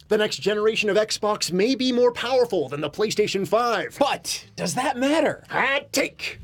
The next generation of Xbox may be more powerful than the PlayStation 5. But does that matter? Hot take.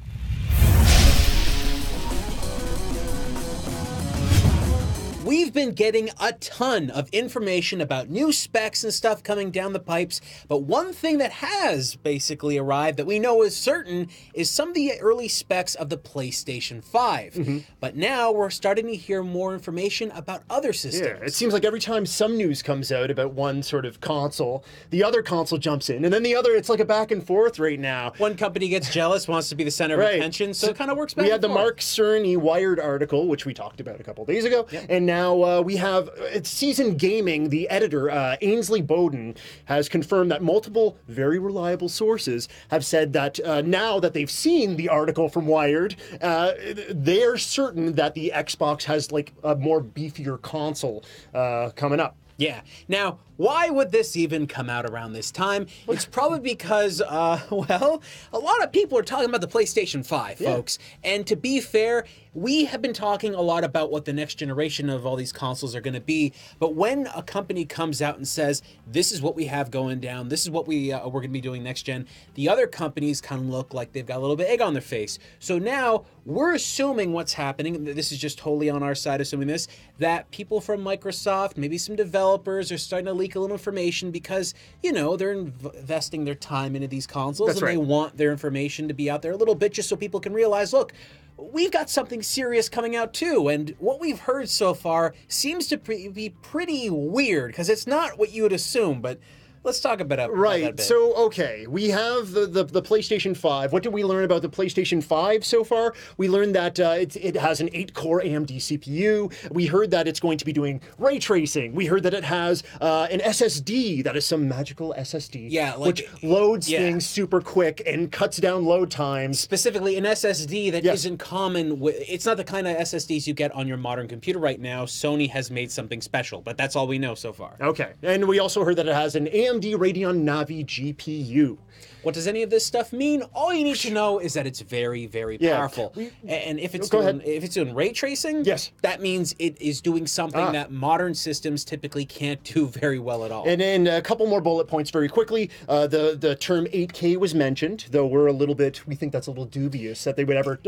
We've been getting a ton of information about new specs and stuff coming down the pipes, but one thing that has basically arrived that we know is certain is some of the early specs of the PlayStation 5. But now we're starting to hear more information about other systems. Yeah, it seems like every time some news comes out about one sort of console, the other console jumps in, and then the other, it's like a back and forth right now. One company gets jealous, wants to be the center of attention, so it kind of works back We and had the forth. Mark Cerny Wired article, which we talked about a couple days ago, and now we have it's Seasoned Gaming. The editor, Ainsley Bowden, has confirmed that multiple very reliable sources have said that now that they've seen the article from Wired, they're certain that the Xbox has like a more beefier console coming up. Yeah. Now, why would this even come out around this time? It's probably because, well, a lot of people are talking about the PlayStation 5, folks. And to be fair, we have been talking a lot about what the next generation of all these consoles are going to be. But when a company comes out and says, this is what we have going down, this is what we're going to be doing next gen, the other companies kind of look like they've got a little bit of egg on their face. So now we're assuming what's happening, this is just totally on our side assuming this, that people from Microsoft, maybe some developers are starting to leak a little information because, you know, they're investing their time into these consoles they want their information to be out there a little bit just so people can realize, look, we've got something serious coming out too. And what we've heard so far seems to be pretty weird because it's not what you would assume, but let's talk about that a bit. So, okay, we have the PlayStation 5. What did we learn about the PlayStation 5 so far? We learned that it has an 8-core AMD CPU. We heard that it's going to be doing ray tracing. We heard that it has an SSD, that is some magical SSD, which loads things super quick and cuts down load times. Specifically, an SSD that isn't common. It's not the kind of SSDs you get on your modern computer right now. Sony has made something special, but that's all we know so far. Okay, and we also heard that it has an AMD Radeon Navi GPU. What does any of this stuff mean? All you need to know is that it's very, very powerful. And if it's doing ray tracing, that means it is doing something that modern systems typically can't do very well at all. And then a couple more bullet points very quickly. The term 8K was mentioned, though we think that's a little dubious that they would ever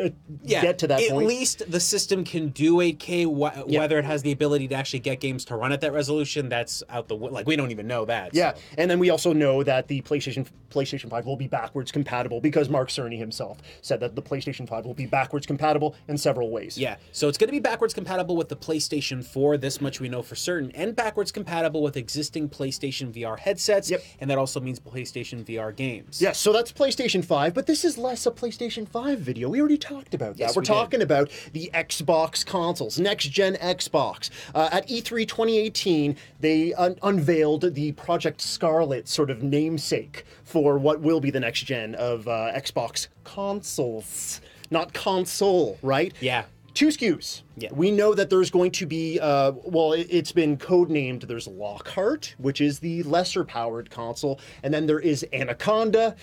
get to that point. At least the system can do 8K, whether it has the ability to actually get games to run at that resolution, that's out the like we don't even know that. Yeah, so. And then we also know that the PlayStation 5 will be backwards compatible because Mark Cerny himself said that the PlayStation 5 will be backwards compatible in several ways. Yeah, so it's going to be backwards compatible with the PlayStation 4, this much we know for certain, and backwards compatible with existing PlayStation VR headsets, and that also means PlayStation VR games. Yeah, so that's PlayStation 5, but this is less a PlayStation 5 video. We already talked about that. Yes, We're talking about the Xbox consoles, next-gen Xbox. At E3 2018, they unveiled the Project Scarlet sort of namesake for what will be the next gen of Xbox consoles. Not console, right? Yeah. 2 SKUs. Yeah. We know that there's going to be, it's been codenamed, there's Lockhart, which is the lesser powered console, and then there is Anaconda.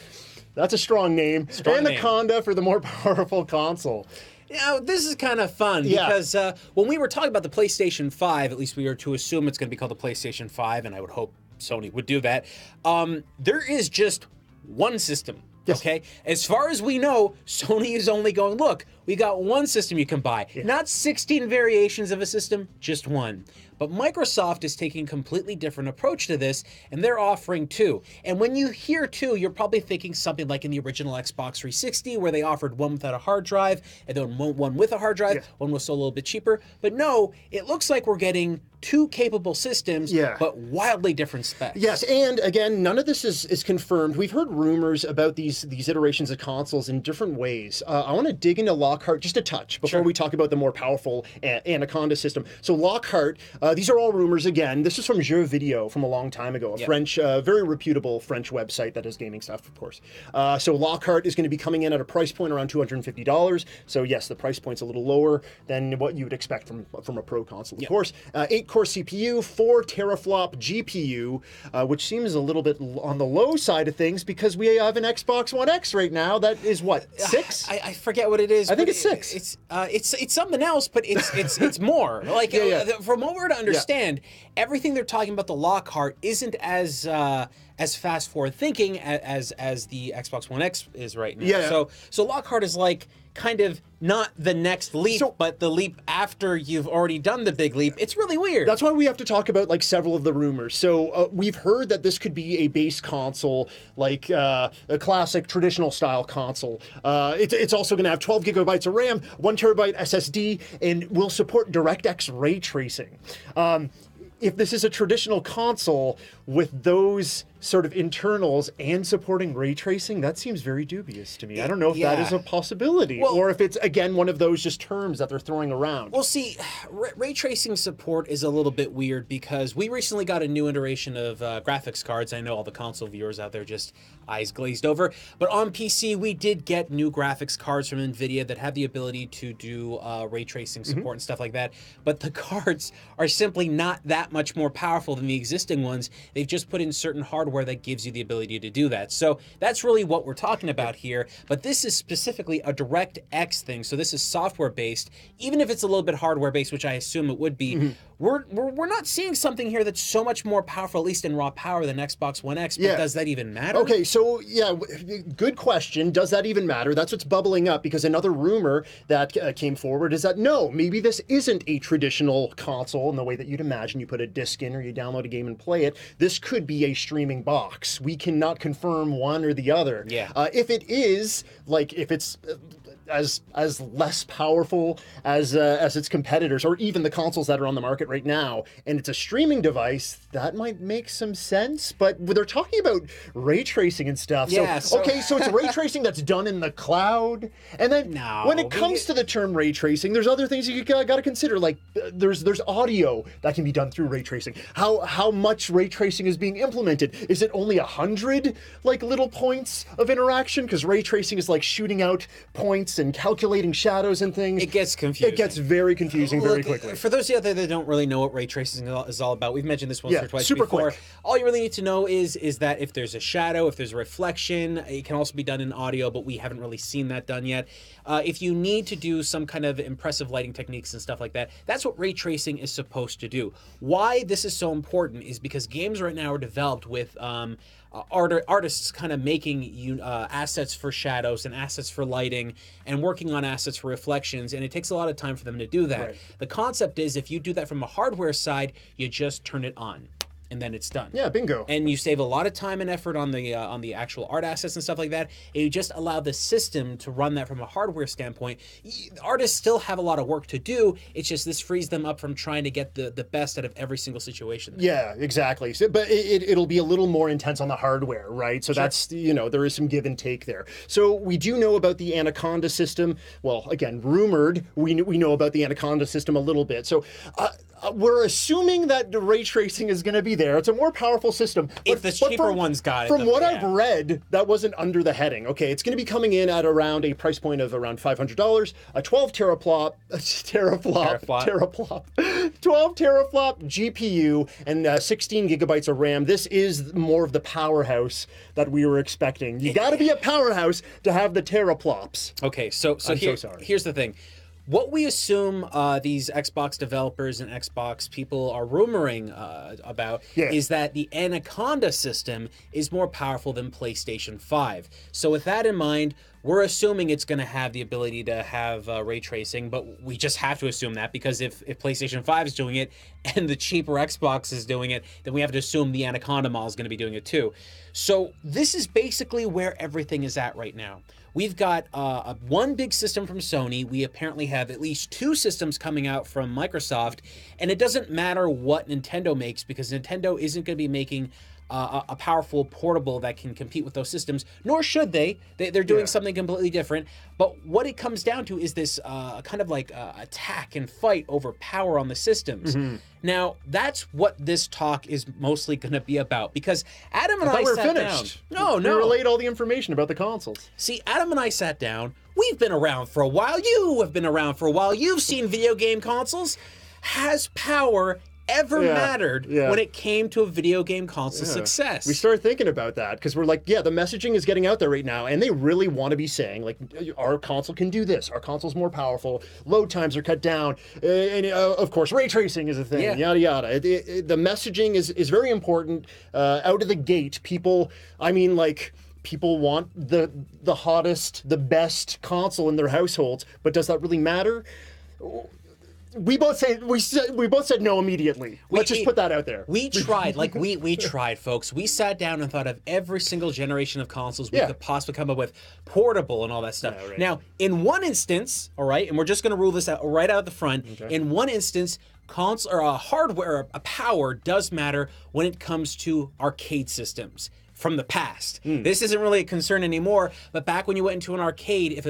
That's a strong name. Anaconda for the more powerful console. You know, this is kind of fun because when we were talking about the PlayStation 5, at least we were to assume it's going to be called the PlayStation 5, and I would hope Sony would do that. There is just one system. Yes. Okay, as far as we know, Sony is only going, look, we got one system you can buy. Not 16 variations of a system, just one. But Microsoft is taking a completely different approach to this, and they're offering 2. And when you hear 2, you're probably thinking something like in the original Xbox 360, where they offered one without a hard drive, and then one with a hard drive, one was still a little bit cheaper. But no, it looks like we're getting 2 capable systems, but wildly different specs. Yes, and again, none of this is confirmed. We've heard rumors about these iterations of consoles in different ways. I want to dig into Lockhart just a touch before we talk about the more powerful Anaconda system. So Lockhart, these are all rumors again. This is from Jeux Video from a long time ago, a French, very reputable French website that does gaming stuff, of course. So Lockhart is going to be coming in at a price point around $250. So yes, the price point's a little lower than what you would expect from a pro console, of course. 8-core CPU, 4 teraflop GPU, which seems a little bit on the low side of things because we have an Xbox One X right now that is what, 6? I forget what it is. I think it's 6. It's something else, but it's more. Like from what we're to understand everything they're talking about the Lockhart isn't as fast forward thinking as the Xbox One X is right now. Yeah. So Lockhart is like kind of not the next leap, but the leap after you've already done the big leap. It's really weird. That's why we have to talk about like several of the rumors. So we've heard that this could be a base console, like a classic traditional style console. It's also going to have 12 gigabytes of RAM, 1 terabyte SSD, and will support DirectX ray tracing. If this is a traditional console with those sort of internals and supporting ray tracing, that seems very dubious to me. I don't know if that is a possibility, or if it's, again, one of those just terms that they're throwing around. Well, see, ray tracing support is a little bit weird because we recently got a new iteration of graphics cards. I know all the console viewers out there just eyes glazed over. But on PC, we did get new graphics cards from NVIDIA that have the ability to do ray tracing support and stuff like that. But the cards are simply not that much more powerful than the existing ones. They've just put in certain hardware that gives you the ability to do that. So that's really what we're talking about here. But this is specifically a DirectX thing. So this is software based. Even if it's a little bit hardware based, which I assume it would be, we're not seeing something here that's so much more powerful, at least in raw power, than Xbox One X. But does that even matter? Okay, so good question. Does that even matter? That's what's bubbling up, because another rumor that came forward is that no, maybe this isn't a traditional console in the way that you'd imagine. You put a disc in or you download a game and play it. This could be a streaming box. We cannot confirm one or the other. Yeah. If it is, like, if it's as less powerful as its competitors, or even the consoles that are on the market right now, and it's a streaming device, that might make some sense. But they're talking about ray tracing and stuff. Yeah, so it's ray tracing that's done in the cloud. And then when it comes to the term ray tracing, there's other things you got to consider. Like there's audio that can be done through ray tracing. How much ray tracing is being implemented? Is it only 100 like little points of interaction? Because ray tracing is like shooting out points and calculating shadows and things. It gets confusing. It gets very confusing very quickly. For those of you out there that don't really know what ray tracing is all about, we've mentioned this once or twice super before. quick. All you really need to know is that if there's a shadow, if there's a reflection, it can also be done in audio, but we haven't really seen that done yet. If you need to do some kind of impressive lighting techniques and stuff like that, that's what ray tracing is supposed to do. Why this is so important is because games right now are developed with artists kind of making assets for shadows and assets for lighting and working on assets for reflections, and it takes a lot of time for them to do that. Right. The concept is if you do that from a hardware side, you just turn it on. And then it's done. Yeah, bingo. And you save a lot of time and effort on the actual art assets and stuff like that. And you just allow the system to run that from a hardware standpoint. Artists still have a lot of work to do. It's just this frees them up from trying to get the best out of every single situation. Yeah, exactly. So, but it'll be a little more intense on the hardware, right? So that's, there is some give and take there. So we do know about the Anaconda system. Well, again, rumored. We know about the Anaconda system a little bit. So we're assuming that the ray tracing is going to be there. It's a more powerful system. If the cheaper one's got it. From what I've read, that wasn't under the heading. Okay, it's going to be coming in at around a price point of around $500, a 12 teraflop GPU, and 16 gigabytes of RAM. This is more of the powerhouse that we were expecting. You got to be a powerhouse to have the teraflops. Okay, so here's the thing. What we assume these Xbox developers and Xbox people are rumoring about is that the Anaconda system is more powerful than PlayStation 5. So with that in mind, we're assuming it's going to have the ability to have ray tracing, but we just have to assume that because if PlayStation 5 is doing it and the cheaper Xbox is doing it, then we have to assume the Anaconda model is going to be doing it too. So this is basically where everything is at right now. We've got one big system from Sony. We apparently have at least 2 systems coming out from Microsoft. And it doesn't matter what Nintendo makes because Nintendo isn't going to be making a powerful portable that can compete with those systems, nor should they. They're doing something completely different. But what it comes down to is this kind of like attack and fight over power on the systems. Now, that's what this talk is mostly going to be about, because Adam and I sat down. No, we relayed all the information about the consoles. See, Adam and I sat down. We've been around for a while. You have been around for a while. You've seen video game consoles. Has power ever mattered when it came to a video game console success. We started thinking about that because we're like, yeah, the messaging is getting out there right now, and they really want to be saying, like, our console can do this, our console's more powerful, load times are cut down, and of course, ray tracing is a thing, yada yada. The messaging is very important out of the gate. People want the hottest, the best console in their households, but does that really matter? We both said no immediately. Let's just put that out there. We tried, we tried, folks. We sat down and thought of every single generation of consoles we could possibly come up with, portable and all that stuff. Right. Now, in one instance, all right, and we're just going to rule this out right out of the front. Okay. In one instance, console or hardware, a power does matter when it comes to arcade systems from the past. This isn't really a concern anymore, but back when you went into an arcade, if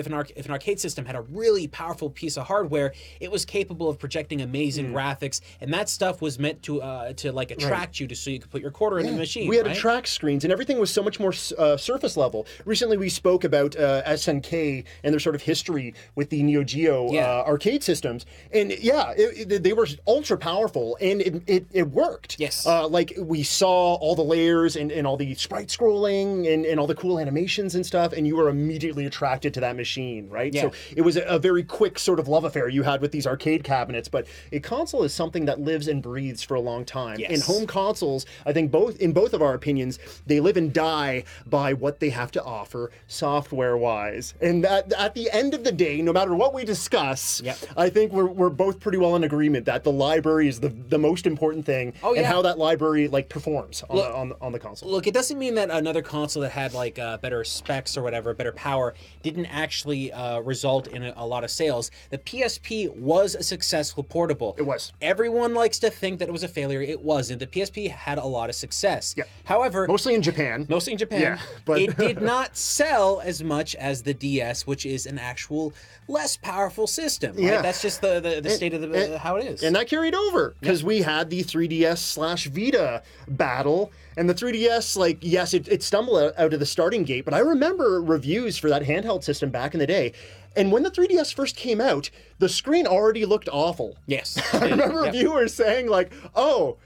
an arcade system had a really powerful piece of hardware, it was capable of projecting amazing graphics, and that stuff was meant to like attract you so you could put your quarter in the machine. We had attract screens, and everything was so much more surface level. Recently, we spoke about SNK and their sort of history with the Neo Geo arcade systems, and they were ultra powerful, and it worked. Yes. Like we saw all the layers and all the sprite scrolling and all the cool animations and stuff, and you were immediately attracted to that machine, right? Yeah. So it was a very quick sort of love affair you had with these arcade cabinets, but a console is something that lives and breathes for a long time. Yes. And home consoles, I think in both of our opinions, they live and die by what they have to offer software-wise. And that, at the end of the day, no matter what we discuss, I think we're both pretty well in agreement that the library is the most important thing, and how that library performs on the console. Look, it doesn't mean that another console that had better specs or whatever, better power, didn't actually result in a lot of sales. The PSP was a successful portable. It was. Everyone likes to think that it was a failure. It wasn't. The PSP had a lot of success. Yeah. However, mostly in Japan. But it did not sell as much as the DS, which is an actual less powerful system. Right? Yeah. That's just the state of how it is. And that carried over because we had the 3DS/Vita battle. And the 3DS, yes, it stumbled out of the starting gate, but I remember reviews for that handheld system back in the day. And when the 3DS first came out, the screen already looked awful. Yes. I remember reviewers saying oh,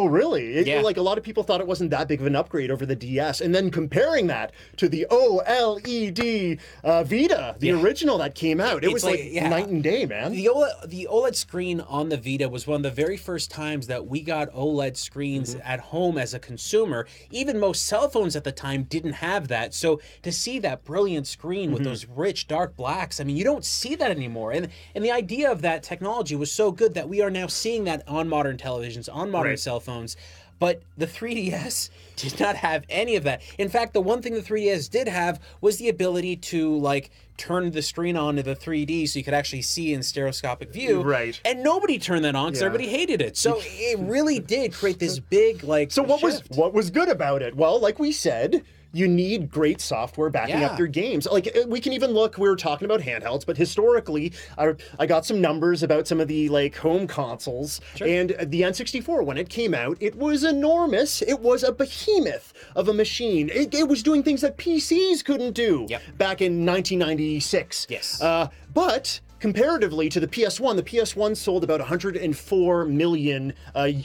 really? A lot of people thought it wasn't that big of an upgrade over the DS. And then comparing that to the OLED Vita, the original that came out, it was night and day, man. The OLED screen on the Vita was one of the very first times that we got OLED screens at home as a consumer. Even most cell phones at the time didn't have that. So to see that brilliant screen with those rich, dark blacks, I mean, you don't see that anymore. And the idea of that technology was so good that we are now seeing that on modern televisions, on modern cell phones, but the 3DS did not have any of that. In fact, the one thing the 3DS did have was the ability to turn the screen on to the 3D so you could actually see in stereoscopic view. Right. And nobody turned that on because everybody hated it. So it really did create this big So what was good about it? Well, like we said, you need great software backing up your games. We can even look, we were talking about handhelds, but historically, I got some numbers about some of the home consoles. Sure. And the N64, when it came out, it was enormous. It was a behemoth of a machine. It was doing things that PCs couldn't do back in 1996. Yes. But comparatively to the PS1 sold about 104 million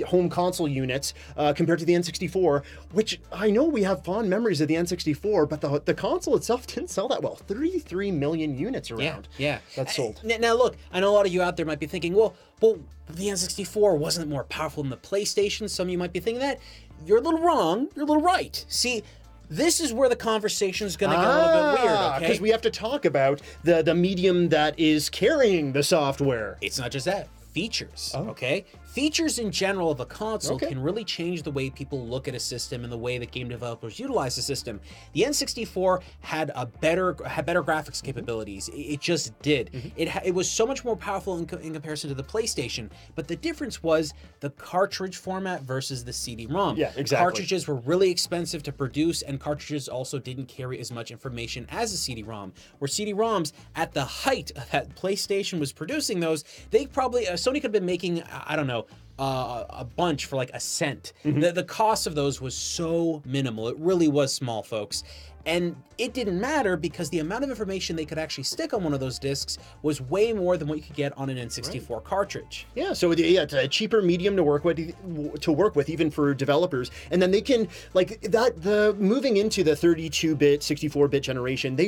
home console units compared to the N64, which I know we have fond memories of the N64, but the console itself didn't sell that well. 33 million units around. Yeah. That sold. Now look, I know a lot of you out there might be thinking, well, the N64 wasn't more powerful than the PlayStation. Some of you might be thinking that. You're a little wrong. You're a little right. See, this is where the conversation is going to get a little bit weird, okay? Because we have to talk about the medium that is carrying the software. It's not just that. Features, okay? Features in general of a console can really change the way people look at a system and the way that game developers utilize the system. The N64 had better graphics capabilities. It just did. It was so much more powerful in comparison to the PlayStation, but the difference was the cartridge format versus the CD-ROM. Yeah, exactly. Cartridges were really expensive to produce, and cartridges also didn't carry as much information as a CD-ROM. Where CD-ROMs, at the height that PlayStation was producing those, they probably Sony could have been making, I don't know, a bunch for a cent. The cost of those was so minimal. It really was small, folks. And it didn't matter because the amount of information they could actually stick on one of those discs was way more than what you could get on an N64 cartridge. Yeah, so it's a cheaper medium to work with, even for developers. And then they can, like, the moving into the 32-bit, 64-bit generation,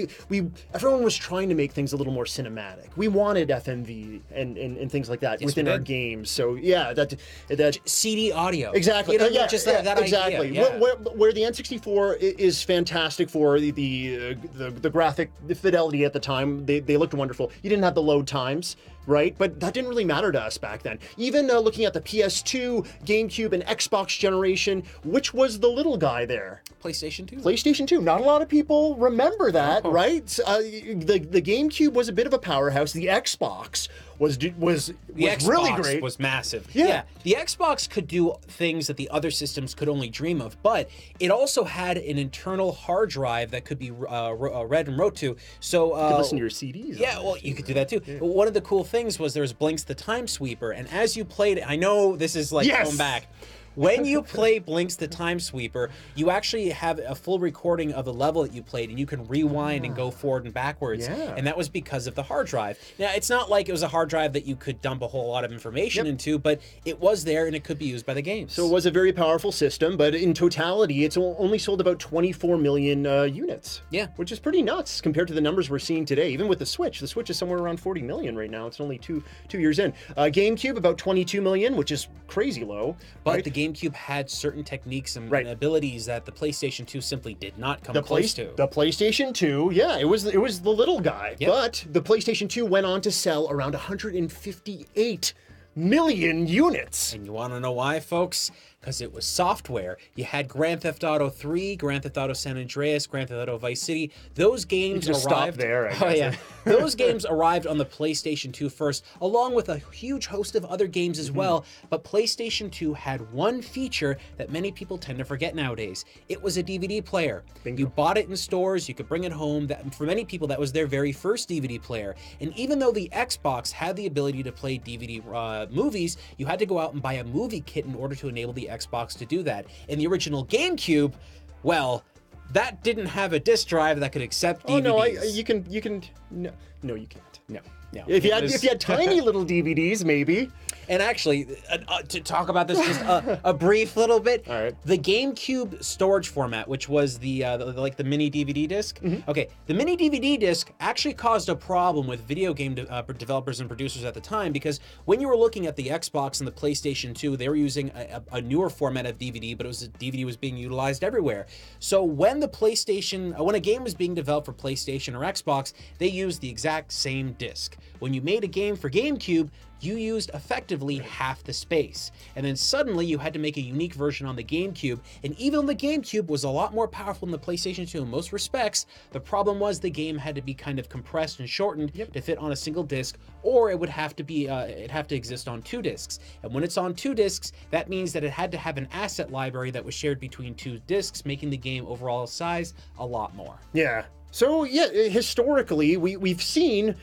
everyone was trying to make things a little more cinematic. We wanted FMV and things like that within our games. So yeah, that CD audio. Exactly. You know, just that exactly. idea. Yeah. Where the N64 is fantastic for the graphic fidelity at the time, they looked wonderful. You didn't have the load times, right? But that didn't really matter to us back then. Even looking at the PS2, GameCube, and Xbox generation, which was the little guy there? PlayStation 2. PlayStation 2. Not a lot of people remember that, right? The GameCube was a bit of a powerhouse. The Xbox was really great. Was massive. Yeah. The Xbox could do things that the other systems could only dream of, but it also had an internal hard drive that could be read and wrote to. So you could listen to your CDs. Yeah, well, you could do that too. Yeah. But one of the cool things was there was Blinx the Time Sweeper, and as you played it, I know this is like going back. When you play Blinx the Time Sweeper, you actually have a full recording of the level that you played, and you can rewind and go forward and backwards. Yeah. And that was because of the hard drive. Now, it's not like it was a hard drive that you could dump a whole lot of information into, but it was there and it could be used by the games. So it was a very powerful system, but in totality, it's only sold about 24 million units. Yeah. Which is pretty nuts compared to the numbers we're seeing today. Even with the Switch is somewhere around 40 million right now. It's only two years in. GameCube, about 22 million, which is crazy low. But the GameCube had certain techniques and abilities that the PlayStation 2 simply did not come close to. The PlayStation 2, yeah, it was the little guy. Yep. But the PlayStation 2 went on to sell around 158 million units. And you want to know why, folks? Because it was software. You had Grand Theft Auto 3, Grand Theft Auto San Andreas, Grand Theft Auto Vice City. Those games arrived. Stop there. I guess. Oh yeah, those games arrived on the PlayStation 2 first, along with a huge host of other games as well. But PlayStation 2 had one feature that many people tend to forget nowadays. It was a DVD player. Bingo. You bought it in stores. You could bring it home. That for many people, that was their very first DVD player. And even though the Xbox had the ability to play DVD movies, you had to go out and buy a movie kit in order to enable the Xbox to do that. In the original GameCube, well, that didn't have a disc drive that could accept DVDs. Oh no, you can no, you can't. No. If you had tiny little DVDs, maybe. And actually, to talk about this just a brief little bit, all right. The GameCube storage format, which was the mini DVD disc. Okay, the mini DVD disc actually caused a problem with video game developers and producers at the time, because when you were looking at the Xbox and the PlayStation 2, they were using a newer format of DVD, but DVD was being utilized everywhere. So when when a game was being developed for PlayStation or Xbox, they used the exact same disc. When you made a game for GameCube, you used effectively half the space. And then suddenly you had to make a unique version on the GameCube. And even though the GameCube was a lot more powerful than the PlayStation 2 in most respects, the problem was the game had to be kind of compressed and shortened to fit on a single disc, or it would have to be exist on two discs. And when it's on two discs, that means that it had to have an asset library that was shared between two discs, making the game overall size a lot more. Yeah. So yeah, historically, we've seen,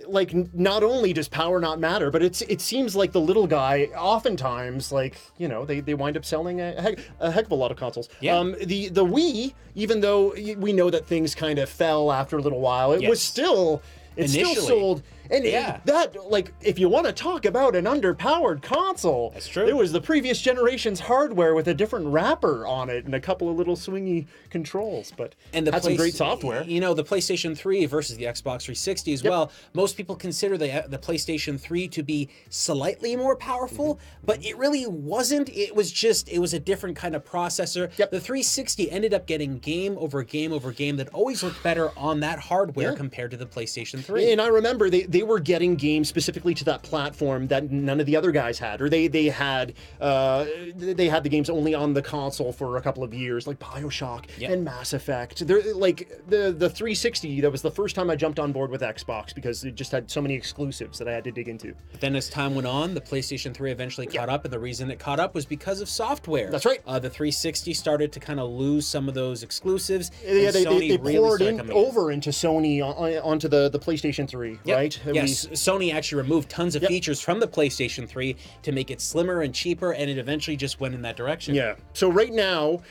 like, not only does power not matter, but it seems like the little guy oftentimes, like, you know, they wind up selling a heck of a lot of consoles. Yeah. The Wii, even though we know that things kind of fell after a little while, it was still still sold. And that, like, if you want to talk about an underpowered console, that's true. It was the previous generation's hardware with a different wrapper on it and a couple of little swingy controls, but had some great software. You know, the PlayStation 3 versus the Xbox 360 as well. Most people consider the PlayStation 3 to be slightly more powerful, but it really wasn't. It was a different kind of processor. The 360 ended up getting game over game over game that always looked better on that hardware compared to the PlayStation 3. And I remember they were getting games specifically to that platform that none of the other guys had, or they had the games only on the console for a couple of years, like BioShock and Mass Effect. They're like the 360. That was the first time I jumped on board with Xbox because it just had so many exclusives that I had to dig into. But then as time went on, the PlayStation 3 eventually caught up, and the reason it caught up was because of software. That's right. The 360 started to kind of lose some of those exclusives. Yeah, they poured over into Sony onto the PlayStation 3, right? Yes, Sony actually removed tons of features from the PlayStation 3 to make it slimmer and cheaper, and it eventually just went in that direction. Yeah. So right now,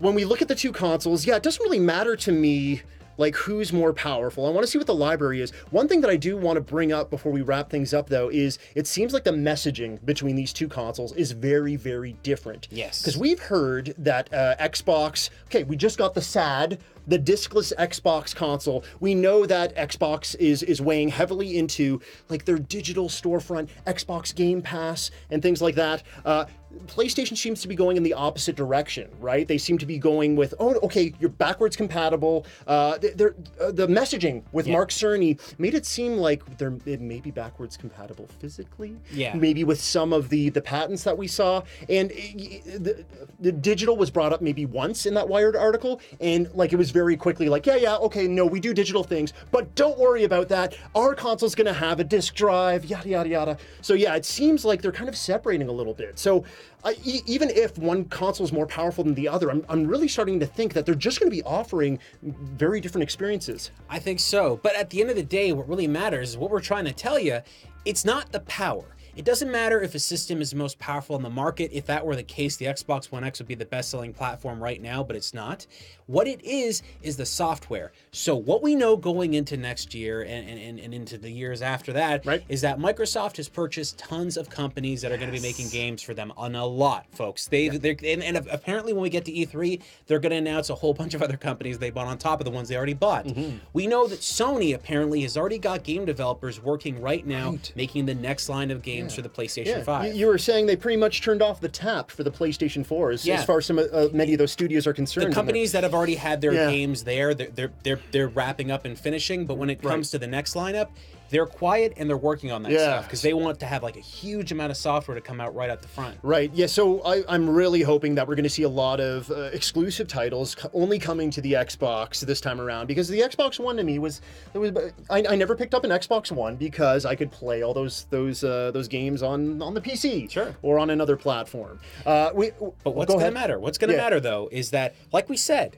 when we look at the two consoles, yeah, it doesn't really matter to me like who's more powerful. I want to see what the library is. One thing that I do want to bring up before we wrap things up, though, is it seems like the messaging between these two consoles is very, very different. Yes. Because we've heard that Xbox, okay, we just got the SAD, the discless Xbox console. We know that Xbox is weighing heavily into like their digital storefront, Xbox Game Pass, and things like that. PlayStation seems to be going in the opposite direction, right? They seem to be going with, oh, okay, you're backwards compatible. The messaging with Mark Cerny made it seem like it may be backwards compatible physically. Yeah. Maybe with some of the patents that we saw. And the digital was brought up maybe once in that Wired article, and like it was very quickly like, yeah, okay, no, we do digital things, but don't worry about that. Our console's gonna have a disk drive, yada, yada, yada. So yeah, it seems like they're kind of separating a little bit. So even if one console is more powerful than the other, I'm really starting to think that they're just going to be offering very different experiences. I think so. But at the end of the day, what really matters is what we're trying to tell you. It's not the power. It doesn't matter if a system is the most powerful in the market. If that were the case, the Xbox One X would be the best-selling platform right now, but it's not. What it is the software. So what we know going into next year and into the years after that is that Microsoft has purchased tons of companies that are going to be making games for them on a lot, folks. And apparently when we get to E3, they're going to announce a whole bunch of other companies they bought on top of the ones they already bought. We know that Sony apparently has already got game developers working right now, making the next line of games for the PlayStation 5. You were saying they pretty much turned off the tap for the PlayStation 4 as far as many of those studios are concerned. The companies that have already had their games there, they're wrapping up and finishing, but when it comes to the next lineup, they're quiet and they're working on that stuff because they want to have like a huge amount of software to come out right at the front. Right. Yeah. So I'm really hoping that we're going to see a lot of exclusive titles only coming to the Xbox this time around, because the Xbox One to me I never picked up an Xbox One because I could play all those games on the PC or on another platform. But what's going to matter? What's going to matter though is that, like we said,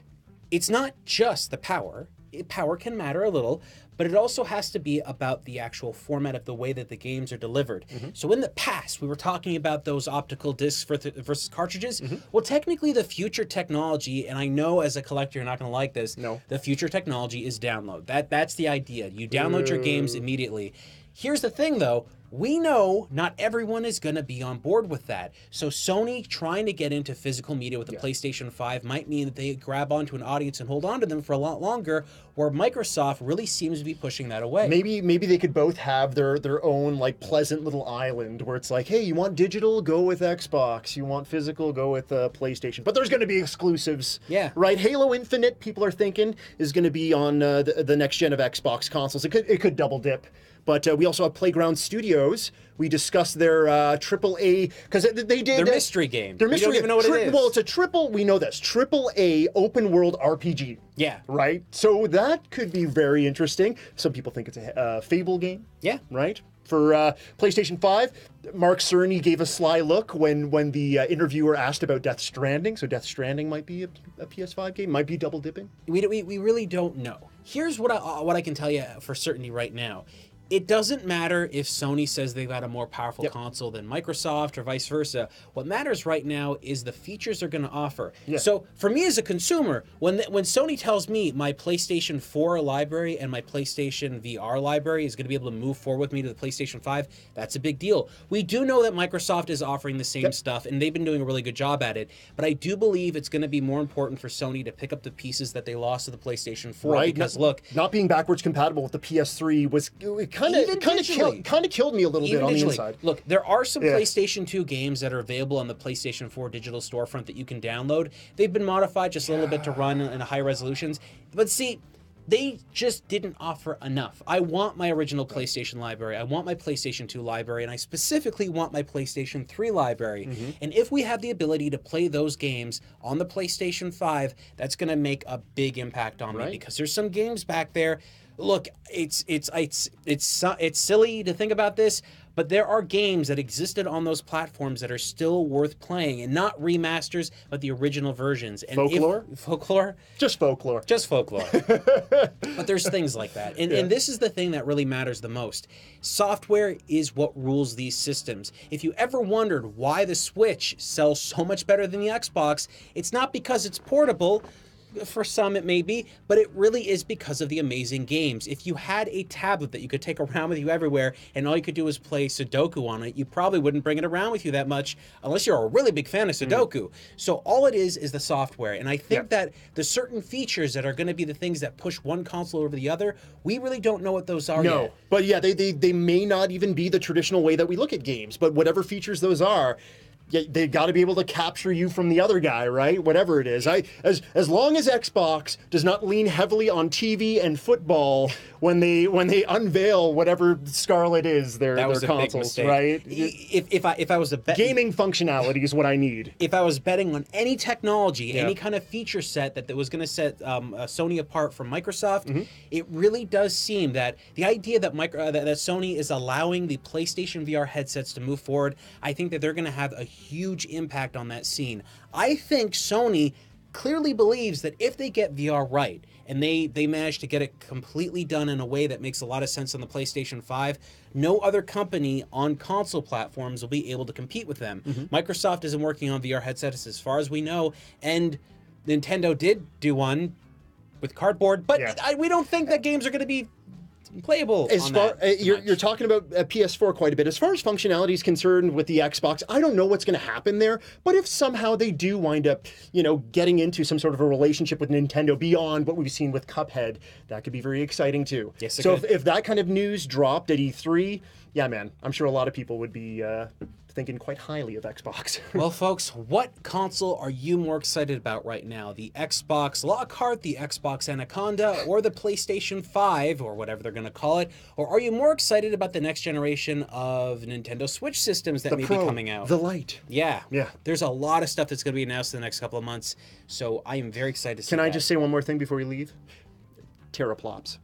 it's not just the power. Power can matter a little, but it also has to be about the actual format of the way that the games are delivered. So in the past, we were talking about those optical discs versus cartridges. Well, technically the future technology, and I know as a collector you're not going to like this, the future technology is download. That's the idea. You download your games immediately. Here's the thing though, we know not everyone is going to be on board with that. So Sony trying to get into physical media with the PlayStation 5 might mean that they grab onto an audience and hold on to them for a lot longer, where Microsoft really seems to be pushing that away. Maybe they could both have their own like pleasant little island where it's like, hey, you want digital, go with Xbox. You want physical, go with PlayStation. But there's going to be exclusives. Yeah. Right? Halo Infinite, people are thinking, is going to be on the next gen of Xbox consoles. It could double dip. But we also have Playground Studios. We discussed their AAA, because they did... Their mystery game. Their mystery we don't even know what it is. Well, it's we know this, AAA open world RPG. Yeah. Right? So that could be very interesting. Some people think it's a Fable game. Yeah. Right? For PlayStation 5, Mark Cerny gave a sly look when the interviewer asked about Death Stranding. So Death Stranding might be a PS5 game, might be double dipping. We really don't know. Here's what I can tell you for certainty right now. It doesn't matter if Sony says they've got a more powerful console than Microsoft or vice versa. What matters right now is the features they're going to offer. So for me as a consumer, when Sony tells me my PlayStation 4 library and my PlayStation VR library is going to be able to move forward with me to the PlayStation 5, that's a big deal. We do know that Microsoft is offering the same stuff, and they've been doing a really good job at it. But I do believe it's going to be more important for Sony to pick up the pieces that they lost to the PlayStation 4. Right. Because look, not being backwards compatible with the PS3 was kind of killed me a little bit on the inside. Look, there are some PlayStation 2 games that are available on the PlayStation 4 digital storefront that you can download. They've been modified just a little bit to run in high resolutions. But see, they just didn't offer enough. I want my original PlayStation library. I want my PlayStation 2 library, and I specifically want my PlayStation 3 library. And if we have the ability to play those games on the PlayStation 5, that's going to make a big impact on me, because there's some games back there. Look, it's silly to think about this, But there are games that existed on those platforms that are still worth playing, and not remasters, but the original versions. And folklore? Just folklore. Just folklore. But there's things like that. And this is the thing that really matters the most. Software is what rules these systems. If you ever wondered why the Switch sells so much better than the Xbox, it's not because it's portable. For some it may be, but it really is because of the amazing games. If you had a tablet that you could take around with you everywhere and all you could do was play Sudoku on it, you probably wouldn't bring it around with you that much unless you're a really big fan of Sudoku. So all it is the software. And I think that the certain features that are going to be the things that push one console over the other, we really don't know what those are yet. But yeah, they may not even be the traditional way that we look at games, but whatever features those are, yeah, they got to be able to capture you from the other guy, right? Whatever it is. As long as Xbox does not lean heavily on TV and football when they unveil whatever Scarlet is, their consoles, right? If I was a bet, gaming functionality is what I need. If I was betting on any technology, any kind of feature set that was going to set Sony apart from Microsoft, it really does seem that the idea that that Sony is allowing the PlayStation VR headsets to move forward, I think that they're going to have a huge impact on that scene. I think Sony clearly believes that if they get VR right, and they manage to get it completely done in a way that makes a lot of sense on the PlayStation 5, no other company on console platforms will be able to compete with them. Microsoft isn't working on VR headsets as far as we know, and Nintendo did do one with cardboard, but we don't think that games are going to be playable. As far you're talking about PS4 quite a bit. As far as functionality is concerned with the Xbox, I don't know what's going to happen there. But if somehow they do wind up, getting into some sort of a relationship with Nintendo beyond what we've seen with Cuphead, that could be very exciting too. Yes, so if that kind of news dropped at E3, yeah, man, I'm sure a lot of people would be thinking quite highly of Xbox. Well, folks, what console are you more excited about right now? The Xbox Lockhart, the Xbox Anaconda, or the PlayStation 5, or whatever they're going to call it? Or are you more excited about the next generation of Nintendo Switch systems that may be coming out? The Lite. Yeah. There's a lot of stuff that's going to be announced in the next couple of months, so I am very excited to see Can I just say one more thing before we leave? Teraflops.